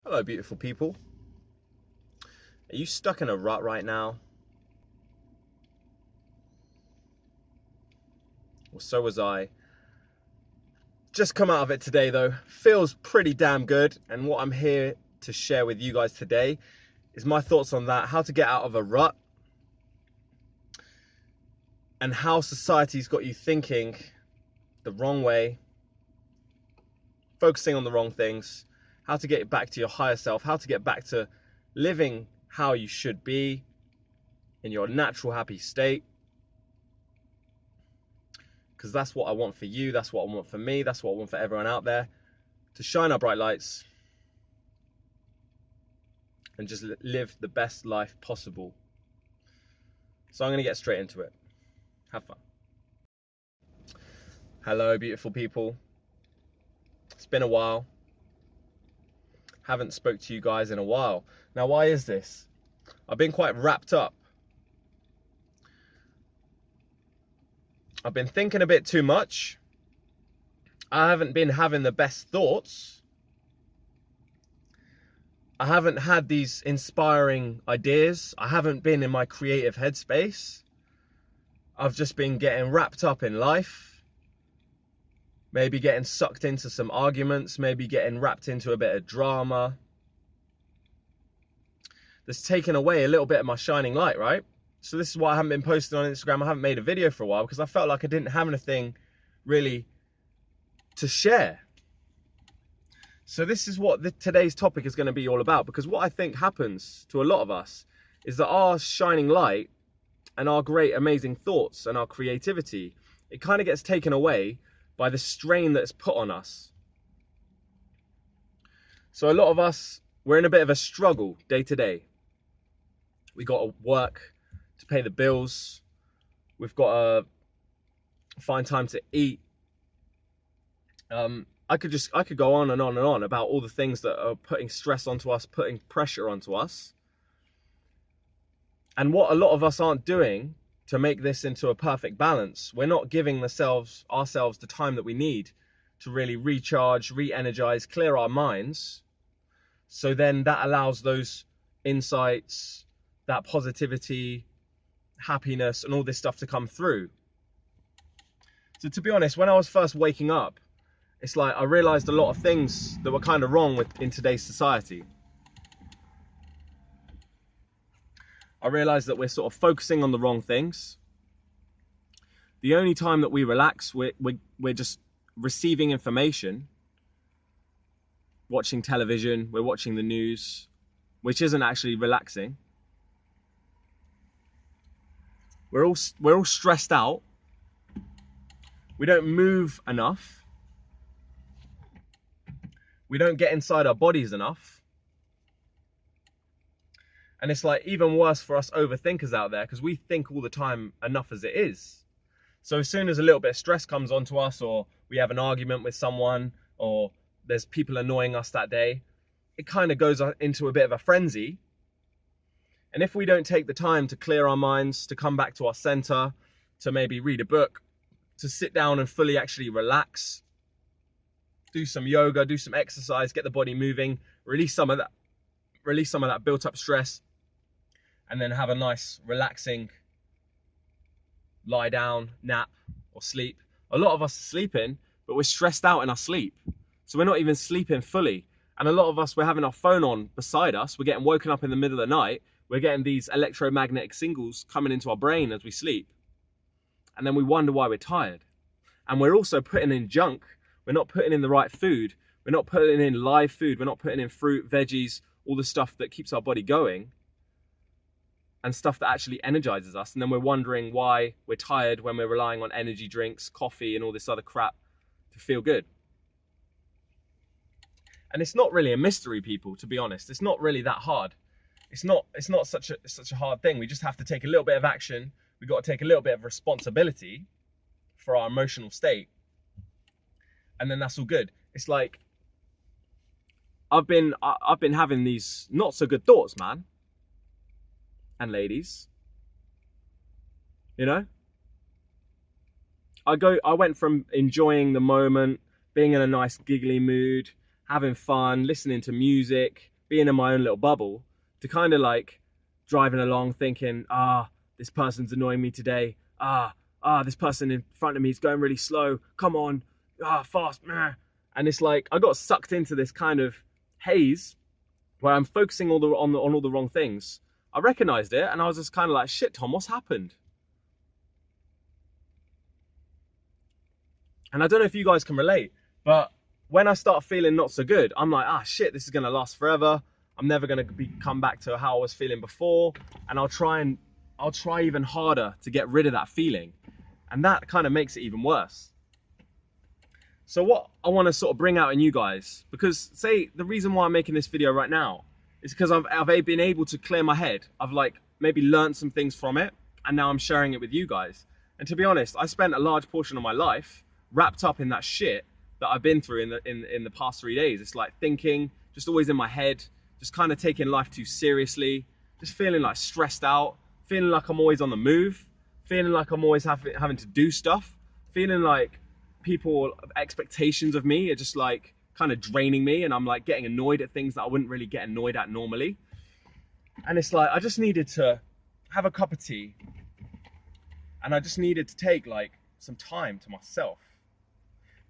Hello, beautiful people. Are you stuck in a rut right now? Well, so was I. Just come out of it today, though. Feels pretty damn good. And what I'm here to share with you guys today is my thoughts on that, how to get out of a rut, and how society's got you thinking the wrong way, focusing on the wrong things, how to get back to your higher self, how to get back to living how you should be in your natural happy state. Because that's what I want for you, that's what I want for me, that's what I want for everyone out there, to shine our bright lights and just live the best life possible. So I'm going to get straight into it. Have fun. Hello, beautiful people. It's been a while. Haven't spoke to you guys in a while. Now, why is this? I've been quite wrapped up. I've been thinking a bit too much. I haven't been having the best thoughts. I haven't had these inspiring ideas. I haven't been in my creative headspace. I've just been getting wrapped up in life. Maybe getting sucked into some arguments. Maybe getting wrapped into a bit of drama. That's taken away a little bit of my shining light, right? So this is why I haven't been posting on Instagram. I haven't made a video for a while because I felt like I didn't have anything really to share. So this is what today's topic is going to be all about, because what I think happens to a lot of us is that our shining light and our great amazing thoughts and our creativity, it kind of gets taken away by the strain that's put on us. So a lot of us, we're in a bit of a struggle day to day. We got to work to pay the bills. We've got to find time to eat. I could go on and on and on about all the things that are putting stress onto us, putting pressure onto us. And what a lot of us aren't doing to make this into a perfect balance, we're not giving ourselves the time that we need to really recharge, re-energize, clear our minds. So then that allows those insights, that positivity, happiness, and all this stuff to come through. So to be honest, when I was first waking up, it's like I realized a lot of things that were kind of wrong in today's society. I realized that we're sort of focusing on the wrong things. The only time that we relax, we're just receiving information, watching television, we're watching the news, which isn't actually relaxing. We're all stressed out. We don't move enough. We don't get inside our bodies enough. And it's like even worse for us overthinkers out there, because we think all the time enough as it is. So as soon as a little bit of stress comes onto us, or we have an argument with someone, or there's people annoying us that day, it kind of goes into a bit of a frenzy. And if we don't take the time to clear our minds, to come back to our center, to maybe read a book, to sit down and fully actually relax, do some yoga, do some exercise, get the body moving, release some of that built up stress, and then have a nice relaxing lie down, nap, or sleep. A lot of us are sleeping, but we're stressed out in our sleep. So we're not even sleeping fully. And a lot of us, we're having our phone on beside us. We're getting woken up in the middle of the night. We're getting these electromagnetic signals coming into our brain as we sleep. And then we wonder why we're tired. And we're also putting in junk. We're not putting in the right food. We're not putting in live food. We're not putting in fruit, veggies, all the stuff that keeps our body going, and stuff that actually energizes us. And then we're wondering why we're tired when we're relying on energy drinks, coffee, and all this other crap to feel good. And it's not really a mystery, people, to be honest. It's not really that hard. It's not such a hard thing. We just have to take a little bit of action. We've got to take a little bit of responsibility for our emotional state. And then that's all good. It's like I've been having these not so good thoughts, man. And ladies, you know, I went from enjoying the moment, being in a nice giggly mood, having fun, listening to music, being in my own little bubble, to kind of like driving along thinking, this person's annoying me today. This person in front of me is going really slow. Come on, fast. Meh. And it's like I got sucked into this kind of haze where I'm focusing on all the wrong things. I recognized it and I was just kind of like, shit, Tom, what's happened? And I don't know if you guys can relate, but when I start feeling not so good, I'm like, shit, this is gonna last forever. I'm never gonna come back to how I was feeling before, and I'll try even harder to get rid of that feeling, and that kind of makes it even worse. So what I want to sort of bring out in you guys, because say the reason why I'm making this video right now is because I've been able to clear my head. I've like maybe learned some things from it, and now I'm sharing it with you guys. And to be honest, I spent a large portion of my life wrapped up in that shit that I've been through in the past 3 days. It's like thinking, just always in my head, just kind of taking life too seriously, just feeling like stressed out, feeling like I'm always on the move, feeling like I'm always having to do stuff, feeling like people expectations of me are just like kind of draining me, and I'm like getting annoyed at things that I wouldn't really get annoyed at normally. And it's like I just needed to have a cup of tea, and I just needed to take like some time to myself.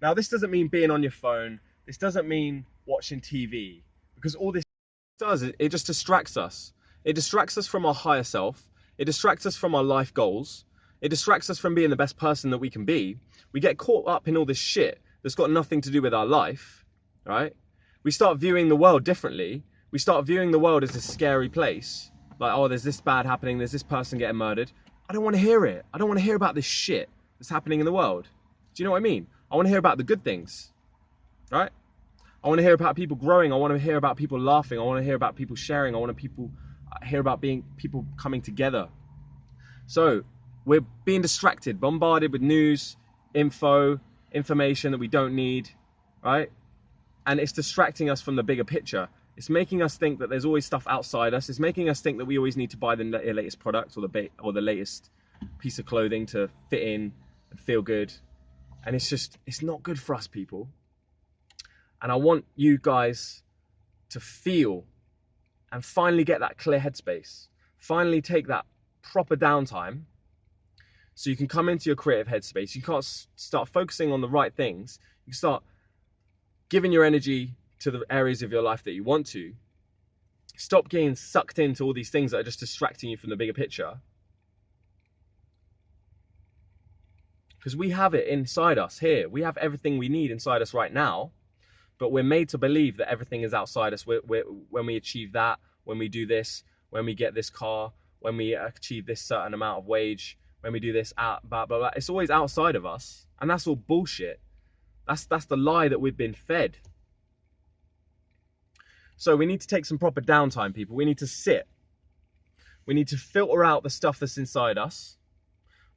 Now this doesn't mean being on your phone, this doesn't mean watching TV, because all this does is it just distracts us. It distracts us from our higher self, it distracts us from our life goals, it distracts us from being the best person that we can be. We get caught up in all this shit that's got nothing to do with our life, right? We start viewing the world differently. We start viewing the world as a scary place. Like, oh, there's this bad happening, there's this person getting murdered. I don't want to hear it. I don't want to hear about this shit that's happening in the world. Do you know what I mean? I want to hear about the good things, right? I want to hear about people growing. I want to hear about people laughing. I want to hear about people sharing. I want to hear about people coming together. So we're being distracted, bombarded with news, information that we don't need, right? And it's distracting us from the bigger picture. It's making us think that there's always stuff outside us. It's making us think that we always need to buy the latest product or the latest piece of clothing to fit in and feel good. And it's not good for us, people. And I want you guys to feel and finally get that clear headspace. Finally take that proper downtime so you can come into your creative headspace. You can't start focusing on the right things. You can start giving your energy to the areas of your life that you want to. Stop getting sucked into all these things that are just distracting you from the bigger picture. Because we have it inside us here. We have everything we need inside us right now, but we're made to believe that everything is outside us. When we achieve that, when we do this, when we get this car, when we achieve this certain amount of wage, when we do this, blah, blah, blah. It's always outside of us, and that's all bullshit. That's the lie that we've been fed. So we need to take some proper downtime, people. We need to sit. We need to filter out the stuff that's inside us.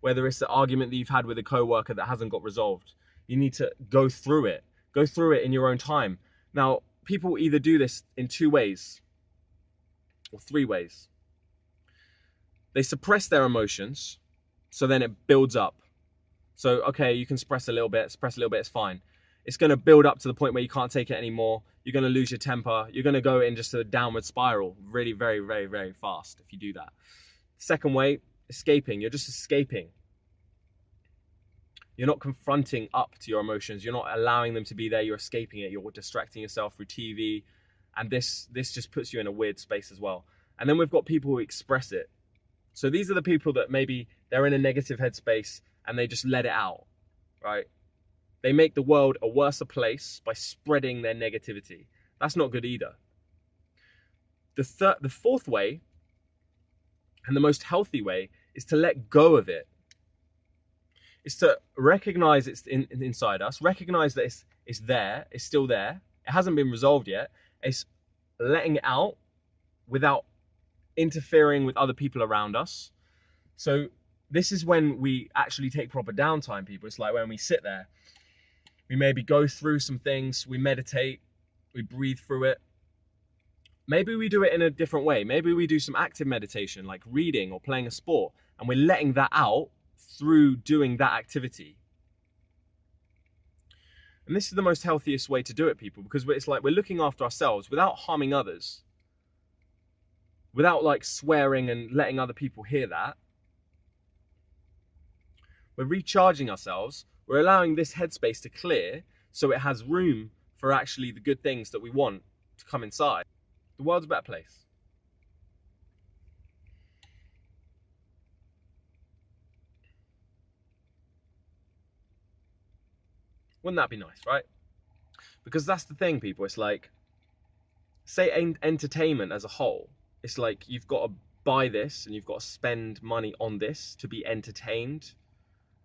Whether it's the argument that you've had with a coworker that hasn't got resolved, you need to go through it. Go through it in your own time. Now, people either do this in 2 ways or 3 ways. They suppress their emotions, so then it builds up. So, okay, you can suppress a little bit, it's fine. It's going to build up to the point where you can't take it anymore. You're going to lose your temper. You're going to go in just a downward spiral really very, very, very fast if you do that. Second way, escaping. You're just escaping. You're not confronting up to your emotions. You're not allowing them to be there. You're escaping it. You're distracting yourself through TV. And this just puts you in a weird space as well. And then we've got people who express it. So these are the people that maybe they're in a negative headspace and they just let it out, right? They make the world a worse place by spreading their negativity. That's not good either. The fourth way, and the most healthy way, is to let go of it. It's to recognize it's inside us, recognize that it's there, it's still there, it hasn't been resolved yet. It's letting it out without interfering with other people around us. So this is when we actually take proper downtime, people. It's like when we sit there, we maybe go through some things, we meditate, we breathe through it. Maybe we do it in a different way. Maybe we do some active meditation, like reading or playing a sport, and we're letting that out through doing that activity. And this is the most healthiest way to do it, people, because it's like we're looking after ourselves without harming others. without like swearing and letting other people hear that. We're recharging ourselves. We're allowing this headspace to clear so it has room for actually the good things that we want to come inside. The world's a better place. Wouldn't that be nice, right? Because that's the thing, people. It's like, say entertainment as a whole, it's like you've got to buy this and you've got to spend money on this to be entertained,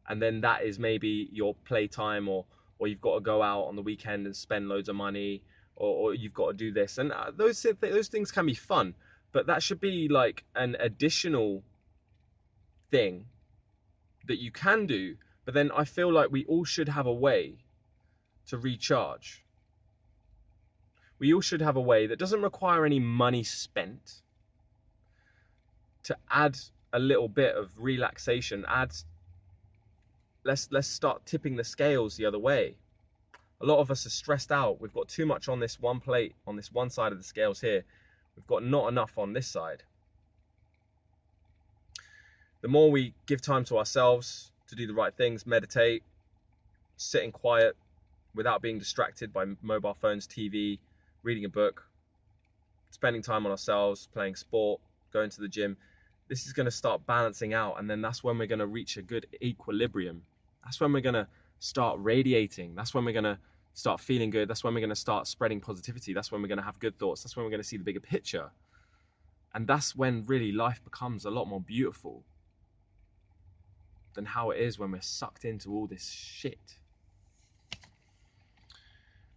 and then that is maybe your playtime, or you've got to go out on the weekend and spend loads of money, or you've got to do this, and those things can be fun, but that should be like an additional thing that you can do. But then I feel like we all should have a way to recharge. We all should have a way that doesn't require any money spent to add a little bit of relaxation. Let's start tipping the scales the other way. A lot of us are stressed out. We've got too much on this one plate, on this one side of the scales here. We've got not enough on this side. The more we give time to ourselves to do the right things, meditate, sitting quiet without being distracted by mobile phones, TV, reading a book, spending time on ourselves, playing sport, going to the gym, this is going to start balancing out, and then that's when we're going to reach a good equilibrium. That's when we're going to start radiating. That's when we're going to start feeling good. That's when we're going to start spreading positivity. That's when we're going to have good thoughts. That's when we're going to see the bigger picture. And that's when really life becomes a lot more beautiful than how it is when we're sucked into all this shit.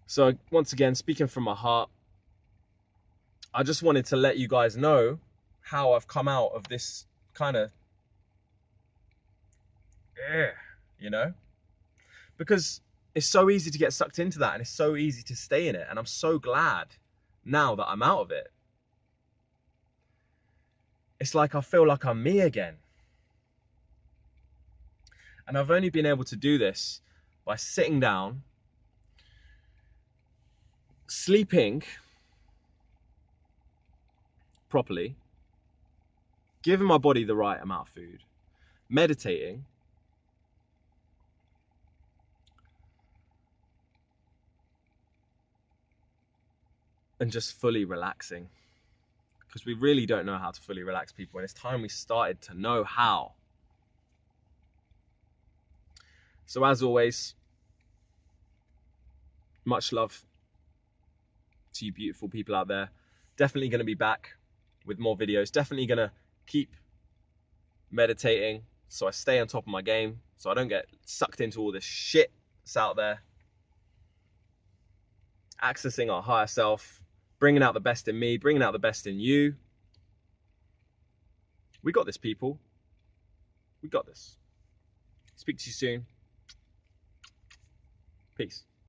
So once again, speaking from my heart, I just wanted to let you guys know how I've come out of this kind of, you know, because it's so easy to get sucked into that, and it's so easy to stay in it. And I'm so glad now that I'm out of it. It's like I feel like I'm me again. And I've only been able to do this by sitting down, sleeping properly, giving my body the right amount of food, meditating, and just fully relaxing. Because we really don't know how to fully relax, people, and it's time we started to know how. So as always, much love to you beautiful people out there. Definitely going to be back with more videos. Definitely going to keep meditating so I stay on top of my game, so I don't get sucked into all this shit that's out there. Accessing our higher self, bringing out the best in me, bringing out the best in you. We got this, people. We got this. Speak to you soon. Peace.